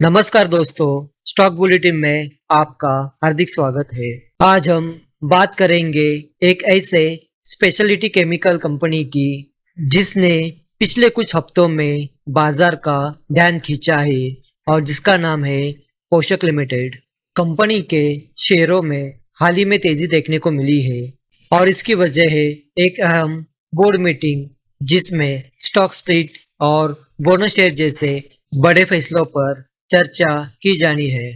नमस्कार दोस्तों, stock bulletin में आपका हार्दिक स्वागत है। आज हम बात करेंगे एक ऐसे स्पेशलिटी केमिकल कंपनी की जिसने पिछले कुछ हफ्तों में बाजार का ध्यान खींचा है और जिसका नाम है पोषक लिमिटेड। कंपनी के शेयरों में हाल ही में तेजी देखने को मिली है और इसकी वजह है एक अहम बोर्ड मीटिंग जिसमें स्टॉक स्प्लिट और बोनस शेयर जैसे बड़े फैसलों पर चर्चा की जानी है।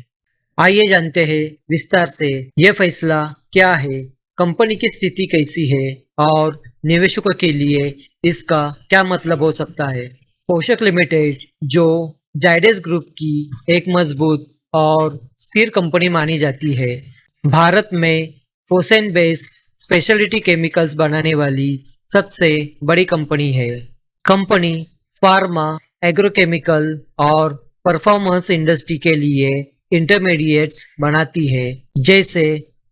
आइए जानते हैं विस्तार से यह फैसला क्या है, कंपनी की स्थिति कैसी है और निवेशकों के लिए इसका क्या मतलब हो सकता है। पोषक लिमिटेड जो जायडेस ग्रुप की एक मजबूत और स्थिर कंपनी मानी जाती है, भारत में फोसेन बेस्ड स्पेशलिटी केमिकल्स बनाने वाली सबसे बड़ी कंपनी है। कंपनी फार्मा, एग्रोकेमिकल और परफॉर्मेंस इंडस्ट्री के लिए इंटरमीडिएट्स बनाती है, जैसे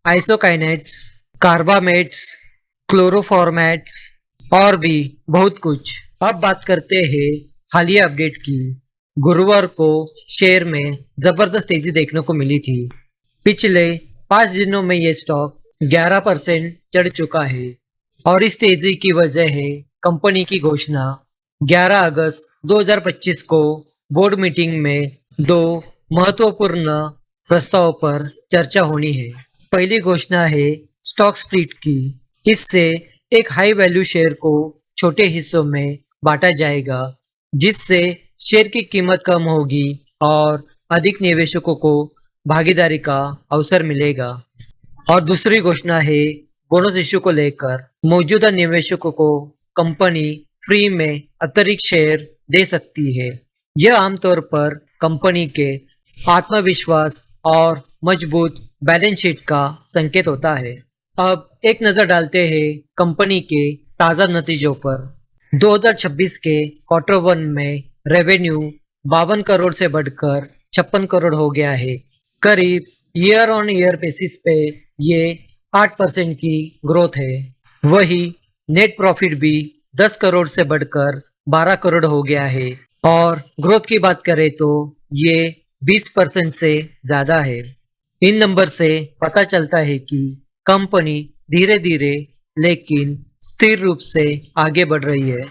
आइसोकाइनेट्स, कार्बामेट्स, क्लोरोफॉर्मेट्स और भी बहुत कुछ। अब बात करते हैं हालिया अपडेट की। गुरुवार को शेयर में जबरदस्त तेजी देखने को मिली थी। पिछले 5 दिनों में ये स्टॉक 11% चढ़ चुका है और इस तेजी की वजह है कंपनी की घोषणा। 11 अगस्त 2025 को बोर्ड मीटिंग में दो महत्वपूर्ण प्रस्तावों पर चर्चा होनी है। पहली घोषणा है स्टॉक स्प्लिट की। इससे एक हाई वैल्यू शेयर को छोटे हिस्सों में बांटा जाएगा, जिससे शेयर की कीमत कम होगी और अधिक निवेशकों को भागीदारी का अवसर मिलेगा। और दूसरी घोषणा है बोनस इश्यू को लेकर। मौजूदा निवेशकों को कंपनी फ्री में अतिरिक्त शेयर दे सकती है। यह आमतौर पर कंपनी के आत्मविश्वास और मजबूत बैलेंस शीट का संकेत होता है। अब एक नजर डालते हैं कंपनी के ताजा नतीजों पर। 2026 के क्वार्टर वन में रेवेन्यू 52 करोड़ से बढ़कर 56 करोड़ हो गया है। करीब ईयर ऑन ईयर बेसिस पे ये 8% की ग्रोथ है। वही नेट प्रॉफिट भी 10 करोड़ से बढ़कर 12 करोड़ हो गया है और ग्रोथ की बात करें तो ये 20% से ज्यादा है। इन नंबर से पता चलता है कि कंपनी धीरे धीरे लेकिन स्थिर रूप से आगे बढ़ रही है।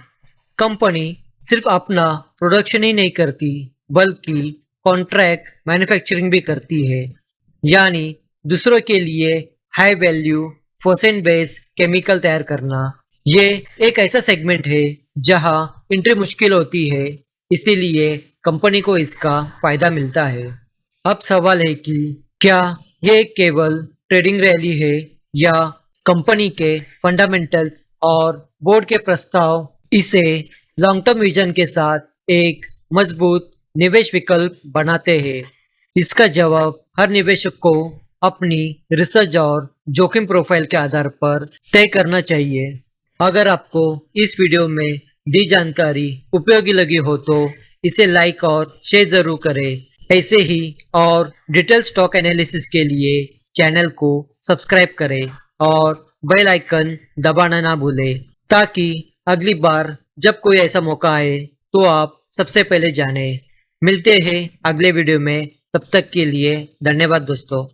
कंपनी सिर्फ अपना प्रोडक्शन ही नहीं करती, बल्कि कॉन्ट्रैक्ट मैन्युफैक्चरिंग भी करती है, यानी दूसरों के लिए हाई वैल्यू फोसेन बेस्ड केमिकल तैयार करना। ये एक ऐसा सेगमेंट है जहां एंट्री मुश्किल होती है, इसीलिए कंपनी को इसका फायदा मिलता है। अब सवाल है कि क्या ये केवल ट्रेडिंग रैली है या कंपनी के फंडामेंटल्स और बोर्ड के प्रस्ताव इसे लॉन्ग टर्म विजन के साथ एक मजबूत निवेश विकल्प बनाते हैं। इसका जवाब हर निवेशक को अपनी रिसर्च और जोखिम प्रोफाइल के आधार पर तय करना चाहिए। अगर आपको इस वीडियो में दी जानकारी उपयोगी लगी हो तो इसे लाइक और शेयर जरूर करें। ऐसे ही और डिटेल स्टॉक एनालिसिस के लिए चैनल को सब्सक्राइब करें और बेल आइकन दबाना ना भूलें, ताकि अगली बार जब कोई ऐसा मौका आए तो आप सबसे पहले जानें। मिलते हैं अगले वीडियो में, तब तक के लिए धन्यवाद दोस्तों।